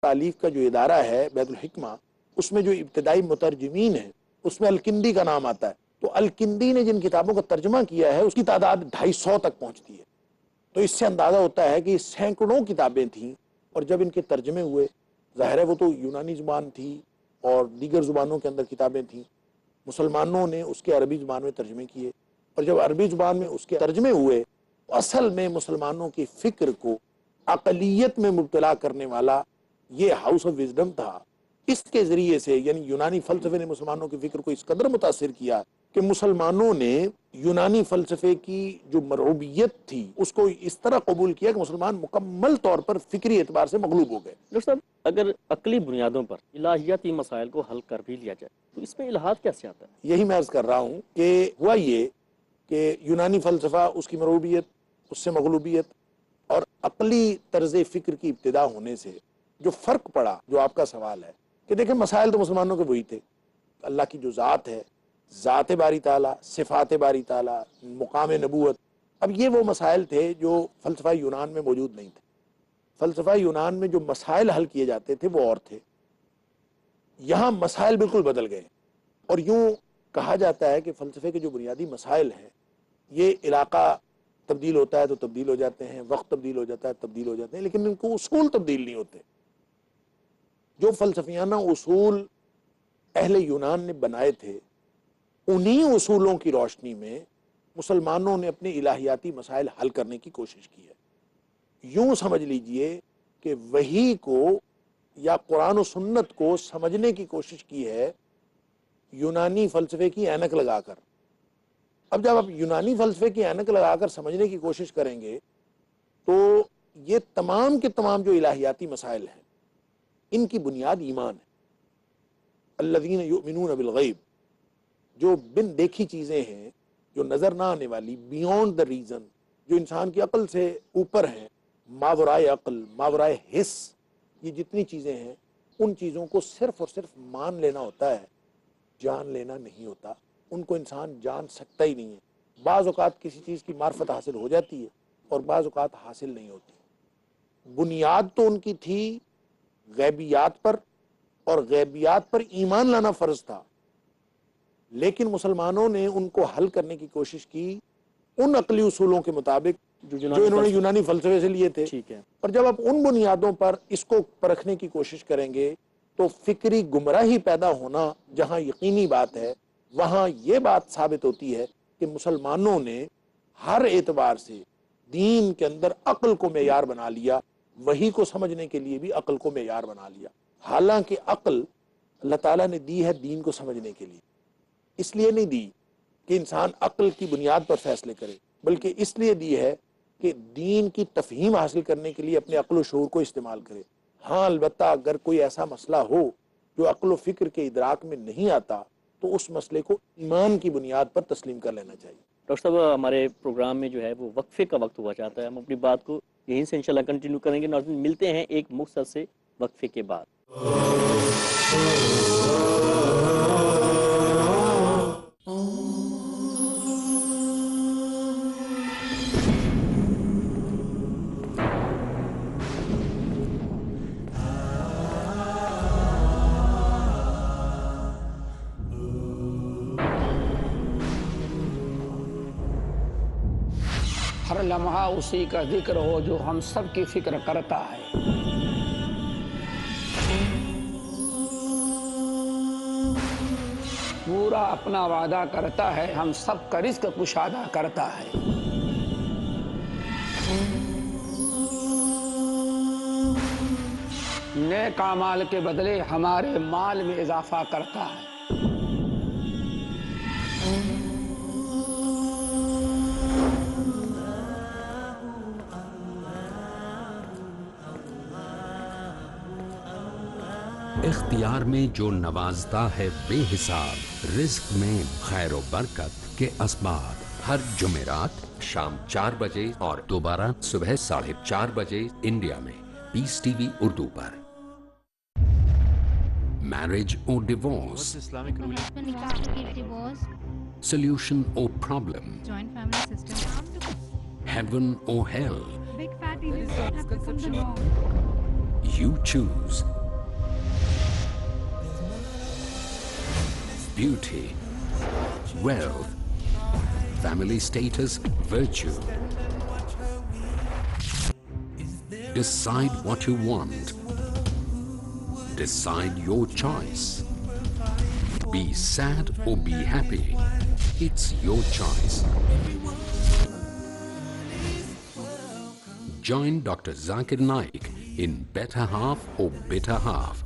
تالیف کا جو ادارہ ہے بیت الحکمہ، اس میں جو ابتدائی مترجمین ہیں اس میں الکندی کا نام آتا ہے. تو الکندی نے جن کتابوں کا ترجمہ کیا ہے اس کی تعداد 250 تک پہنچتی ہے. تو اس سے اندازہ ہوتا ہے کہ سینکڑوں کتابیں تھیں، اور جب ان کے ترجمے ہوئے، ظاہر ہے وہ تو یونانی زبان تھی اور دیگر زبانوں کے اندر کتابیں تھیں، مسلمانوں نے اس کے عربی زبان میں ترجمے کیے، اور جب عربی زبان میں اس کے ترجمے ہوئے تو اصل میں مسلمانوں کی فکر کو اقلیت میں مبتلا کرنے والا یہ ہاؤس آف وزڈم تھا. اس کے ذریعے سے یعنی یونانی فلسفے نے مسلمانوں کی فکر کو اس قدر متاثر کیا کہ مسلمانوں نے یونانی فلسفے کی جو مرعوبیت تھی اس کو اس طرح قبول کیا کہ مسلمان مکمل طور پر فکری اعتبار سے مغلوب ہو گئے. ڈاکٹر صاحب، اگر عقلی بنیادوں پر الہیاتی مسائل کو حل کر بھی لیا جائے تو اس میں الہاد کیسے آتا ہے؟ یہی میں عرض کر رہا ہوں کہ ہوا یہ کہ یونانی فلسفہ، اس کی مرعوبیت، اس سے مغلوبیت اور عقلی طرز فکر کی ابتدا ہونے سے جو فرق پڑا، جو آپ کا سوال ہے کہ دیکھیں مسائل تو مسلمانوں کے وہی تھے. اللہ کی جو ذات ہے، ذات باری تعالیٰ، صفات باری تعالیٰ، مقام نبوت، اب یہ وہ مسائل تھے جو فلسفہ یونان میں موجود نہیں تھے. فلسفہ یونان میں جو مسائل حل کیے جاتے تھے وہ اور تھے. یہاں مسائل بالکل بدل گئے، اور یوں کہا جاتا ہے کہ فلسفے کے جو بنیادی مسائل ہیں، یہ علاقہ تبدیل ہوتا ہے تو تبدیل ہو جاتے ہیں، وقت تبدیل ہو جاتا ہے تبدیل ہو جاتے ہیں، لیکن ان کو اصول تبدیل نہیں ہوتے. جو فلسفیانہ اصول اہل یونان نے بنائے تھے، انہی اصولوں کی روشنی میں مسلمانوں نے اپنے الہیاتی مسائل حل کرنے کی کوشش کی ہے. یوں سمجھ لیجئے کہ وحی کو یا قرآن و سنت کو سمجھنے کی کوشش کی ہے یونانی فلسفے کی اینک لگا کر. اب جب آپ یونانی فلسفے کی اینک لگا کر سمجھنے کی کوشش کریں گے تو یہ تمام کے تمام جو الہیاتی مسائل ہیں ان کی بنیاد ایمان ہے. الذین یؤمنون بالغیب، جو بن دیکھی چیزیں ہیں، جو نظر نہ آنے والی، بیونڈ دا ریزن، جو انسان کی عقل سے اوپر ہیں، ماورائے عقل، ماورائے حس، یہ جتنی چیزیں ہیں ان چیزوں کو صرف اور صرف مان لینا ہوتا ہے، جان لینا نہیں ہوتا. ان کو انسان جان سکتا ہی نہیں ہے. بعض اوقات کسی چیز کی معرفت حاصل ہو جاتی ہے اور بعض اوقات حاصل نہیں ہوتی. بنیاد تو ان کی تھی غیبیات پر، اور غیبیات پر ایمان لانا فرض تھا، لیکن مسلمانوں نے ان کو حل کرنے کی کوشش کی ان عقلی اصولوں کے مطابق جو انہوں نے یونانی فلسفے سے لیے تھے. اور جب آپ ان بنیادوں پر اس کو پرکھنے کی کوشش کریں گے تو فکری گمراہی پیدا ہونا جہاں یقینی بات ہے، وہاں یہ بات ثابت ہوتی ہے کہ مسلمانوں نے ہر اعتبار سے دین کے اندر عقل کو معیار بنا لیا، وحی کو سمجھنے کے لیے بھی عقل کو معیار بنا لیا. حالانکہ عقل اللہ تعالیٰ نے دی ہے دین کو سمجھنے کے لیے، اس لیے نہیں دی کہ انسان عقل کی بنیاد پر فیصلے کرے، بلکہ اس لیے دی ہے کہ دین کی تفہیم حاصل کرنے کے لیے اپنے عقل و شعور کو استعمال کرے. ہاں البتہ اگر کوئی ایسا مسئلہ ہو جو عقل و فکر کے ادراک میں نہیں آتا تو اس مسئلے کو ایمان کی بنیاد پر تسلیم کر لینا چاہیے. ڈاکٹر صاحب، ہمارے پروگرام میں جو ہے وہ وقفے کا وقت ہوا چاہتا ہے، ہم اپنی بات کو یہیں سے انشاءاللہ کنٹینیو کریں گے. ناظرین، ملتے ہیں ایک مختصر سے وقفے کے بعد. ہر لمحہ اسی کا ذکر ہو جو ہم سب کی فکر کرتا ہے. پورا اپنا وعدہ کرتا ہے، ہم سب کا رزق کشادہ کرتا ہے. نیک اعمال کے بدلے ہمارے مال میں اضافہ کرتا ہے. اختیار میں جو نوازتا ہے بے حساب، رزق میں خیر و برکت کے اسباب. ہر جمعرات شام 4 بجے اور دوبارہ صبح 4:30 بجے انڈیا میں پیس ٹی وی اردو پر. Marriage or divorce? What's Islamic ruling? Solution or problem? Joint family system. Heaven or hell? Big fat events have become the norm. You choose. beauty, wealth, family status, virtue. Decide what you want. Decide your choice. Be sad or be happy. It's your choice. Join Dr. Zakir Naik in Better Half or Bitter Half.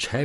6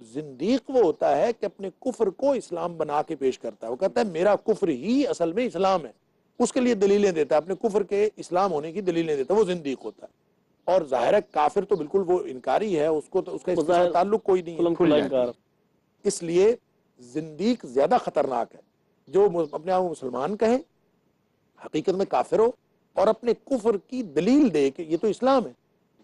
زندیق وہ ہوتا ہے کہ اپنے کفر کو اسلام بنا کے پیش کرتا ہے، وہ کہتا ہے میرا کفر ہی اصل میں اسلام ہے، اس کے لیے دلیلیں دیتا ہے، اپنے کفر کے اسلام ہونے کی دلیلیں دیتا ہے، وہ زندیق ہوتا ہے۔ اور ظاہر ہے کافر تو بالکل وہ انکاری ہے، اس کو تو اس کا اس کے ساتھ تعلق کوئی نہیں کھلم ہے، کھلا انکار۔ اس لیے زندیق زیادہ خطرناک ہے، جو اپنے آپ کو مسلمان کہے، حقیقت میں کافر ہو، اور اپنے کفر کی دلیل دے کہ یہ تو اسلام ہے۔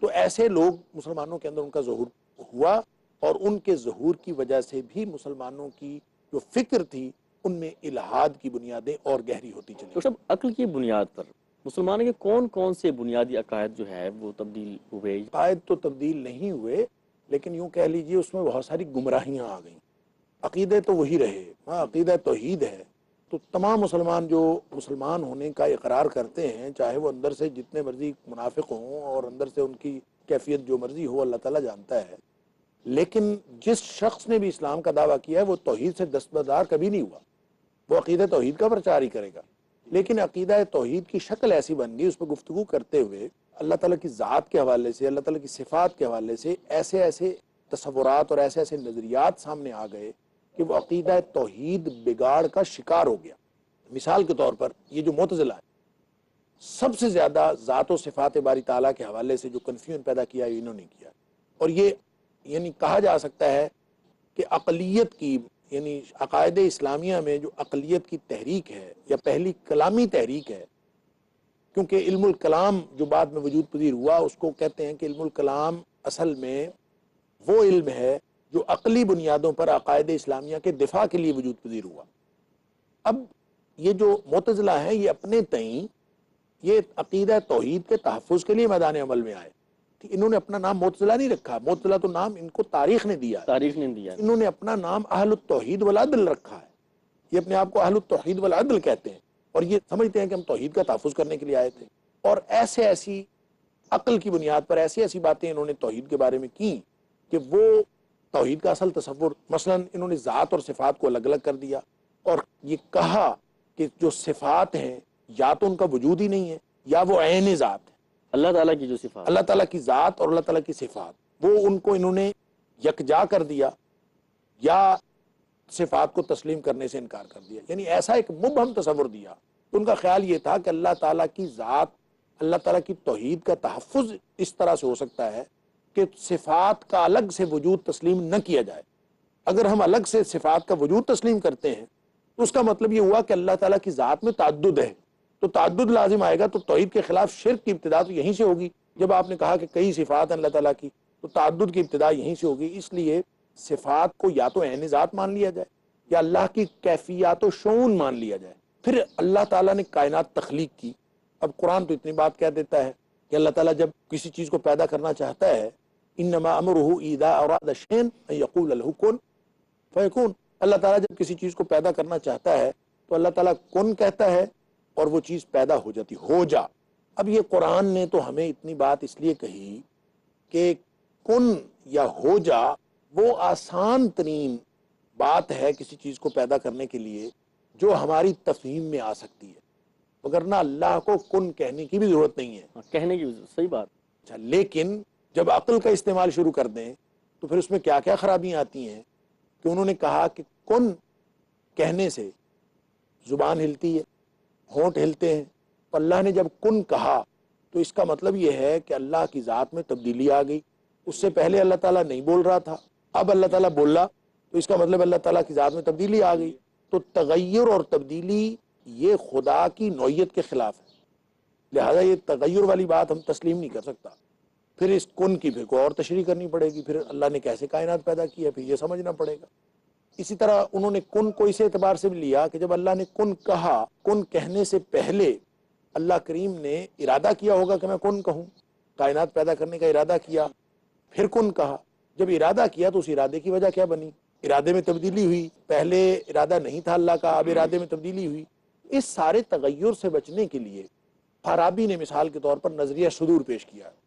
تو ایسے لوگ مسلمانوں کے اندر ان کا ظہور ہوا، اور ان کے ظہور کی وجہ سے بھی مسلمانوں کی جو فکر تھی ان میں الہاد کی بنیادیں اور گہری ہوتی چلی۔ تو سب عقل کی بنیاد پر مسلمانوں کے کون کون سے بنیادی عقائد جو ہے وہ تبدیل ہوئے؟ عقائد تو تبدیل نہیں ہوئے، لیکن یوں کہہ لیجئے اس میں بہت ساری گمراہیاں آ گئیں۔ عقیدے تو وہی رہے، ہاں عقیدہ توحید ہے، تو تمام مسلمان جو مسلمان ہونے کا اقرار کرتے ہیں، چاہے وہ اندر سے جتنے مرضی منافق ہوں اور اندر سے ان کی کیفیت جو مرضی ہو، اللہ تعالیٰ جانتا ہے، لیکن جس شخص نے بھی اسلام کا دعویٰ کیا ہے وہ توحید سے دستبردار کبھی نہیں ہوا، وہ عقیدہ توحید کا پرچار ہی کرے گا۔ لیکن عقیدہ توحید کی شکل ایسی بن گئی، اس پہ گفتگو کرتے ہوئے اللہ تعالیٰ کی ذات کے حوالے سے، اللہ تعالیٰ کی صفات کے حوالے سے ایسے ایسے تصورات اور ایسے ایسے نظریات سامنے آ گئے کہ وہ عقیدہ توحید بگاڑ کا شکار ہو گیا۔ مثال کے طور پر یہ جو معتزلہ ہے، سب سے زیادہ ذات و صفات باری تعالیٰ کے حوالے سے جو کنفیوژن پیدا کیا ہے انہوں نے کیا، اور یہ یعنی کہا جا سکتا ہے کہ عقلیت کی، یعنی عقائد اسلامیہ میں جو عقلیت کی تحریک ہے یا پہلی کلامی تحریک ہے، کیونکہ علم الکلام جو بعد میں وجود پذیر ہوا اس کو کہتے ہیں کہ علم الکلام اصل میں وہ علم ہے جو عقلی بنیادوں پر عقائد اسلامیہ کے دفاع کے لیے وجود پذیر ہوا۔ اب یہ جو معتزلہ ہیں یہ اپنے تئیں یہ عقیدہ توحید کے تحفظ کے لیے میدان عمل میں آئے، انہوں نے اپنا نام معتزلہ نہیں رکھا، معتزلہ تو نام ان کو تاریخ نے دیا، تاریخ نے دیا، انہوں نے اپنا نام اہل التوحید والعدل رکھا ہے، یہ اپنے آپ کو اہل التوحید والعدل کہتے ہیں، اور یہ سمجھتے ہیں کہ ہم توحید کا تحفظ کرنے کے لیے آئے تھے، اور ایسے ایسی عقل کی بنیاد پر ایسی ایسی باتیں انہوں نے توحید کے بارے میں کی کہ وہ توحید کا اصل تصور، مثلا انہوں نے ذات اور صفات کو الگ الگ کر دیا، اور یہ کہا کہ جو صفات ہیں یا تو ان کا وجود ہی نہیں ہے یا وہ عین ذات ہے، اللہ تعالیٰ کی جو صفات، اللہ تعالیٰ کی ذات اور اللہ تعالیٰ کی صفات وہ ان کو انہوں نے یکجا کر دیا یا صفات کو تسلیم کرنے سے انکار کر دیا، یعنی ایسا ایک مبہم تصور دیا۔ ان کا خیال یہ تھا کہ اللہ تعالیٰ کی ذات، اللہ تعالیٰ کی توحید کا تحفظ اس طرح سے ہو سکتا ہے کہ صفات کا الگ سے وجود تسلیم نہ کیا جائے۔ اگر ہم الگ سے صفات کا وجود تسلیم کرتے ہیں تو اس کا مطلب یہ ہوا کہ اللہ تعالیٰ کی ذات میں تعدد ہے، تو تعدد لازم آئے گا، تو توحید کے خلاف شرک کی ابتدا تو یہیں سے ہوگی۔ جب آپ نے کہا کہ کئی صفات ہیں اللہ تعالیٰ کی تو تعدد کی ابتدا یہیں سے ہوگی، اس لیے صفات کو یا تو عین ذات مان لیا جائے یا اللہ کی کیفیات و شؤون مان لیا جائے۔ پھر اللہ تعالیٰ نے کائنات تخلیق کی۔ اب قرآن تو اتنی بات کہہ دیتا ہے کہ اللہ تعالیٰ جب کسی چیز کو پیدا کرنا چاہتا ہے، انما امرہ اذا اراد شیئا ان یقول له کن فیکون، اللہ تعالیٰ جب کسی چیز کو پیدا کرنا چاہتا ہے تو اللہ تعالیٰ کن کہتا ہے اور وہ چیز پیدا ہو جاتی، ہو جا۔ اب یہ قرآن نے تو ہمیں اتنی بات اس لیے کہی کہ کن یا ہو جا وہ آسان ترین بات ہے کسی چیز کو پیدا کرنے کے لیے جو ہماری تفہیم میں آ سکتی ہے، وگرنہ اللہ کو کن کہنے کی بھی ضرورت نہیں ہے، کہنے کی صحیح بات۔ اچھا، لیکن جب عقل کا استعمال شروع کر دیں تو پھر اس میں کیا کیا خرابیاں آتی ہیں کہ انہوں نے کہا کہ کن کہنے سے زبان ہلتی ہے، ہونٹ ہلتے ہیں، تو اللہ نے جب کن کہا تو اس کا مطلب یہ ہے کہ اللہ کی ذات میں تبدیلی آ گئی، اس سے پہلے اللہ تعالیٰ نہیں بول رہا تھا، اب اللہ تعالیٰ بولا تو اس کا مطلب اللہ تعالیٰ کی ذات میں تبدیلی آ گئی۔ تو تغیر اور تبدیلی یہ خدا کی نوعیت کے خلاف ہے، لہذا یہ تغیر والی بات ہم تسلیم نہیں کر سکتا۔ پھر اس کن کی پھر کوئی اور تشریح کرنی پڑے گی، پھر اللہ نے کیسے کائنات پیدا کیا پھر یہ سمجھنا پڑے گا۔ اسی طرح انہوں نے کن کو اس اعتبار سے بھی لیا کہ جب اللہ نے کن کہا، کن کہنے سے پہلے اللہ کریم نے ارادہ کیا ہوگا کہ میں کن کہوں، کائنات پیدا کرنے کا ارادہ کیا، پھر کن کہا۔ جب ارادہ کیا تو اس ارادے کی وجہ کیا بنی؟ ارادے میں تبدیلی ہوئی، پہلے ارادہ نہیں تھا اللہ کا، اب ارادے میں تبدیلی ہوئی۔ اس سارے تغیر سے بچنے کے لیے فارابی نے مثال کے طور پر نظریہ صدور پیش کیا ہے۔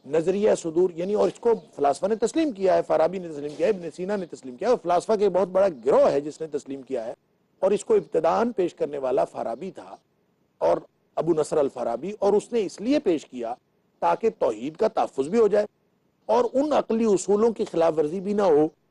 نظریہ صدور یعنی، اور اس کو فلاسفہ نے تسلیم کیا ہے، فارابی نے تسلیم کیا ہے، ابن سینا نے تسلیم کیا ہے، اور فلاسفہ کے بہت بڑا گروہ ہے جس نے تسلیم کیا ہے، اور اس کو ابتداءً پیش کرنے والا فارابی تھا، اور ابو نصر الفارابی، اور اس نے اس لیے پیش کیا تاکہ توحید کا تحفظ بھی ہو جائے اور ان عقلی اصولوں کی خلاف ورزی بھی نہ ہو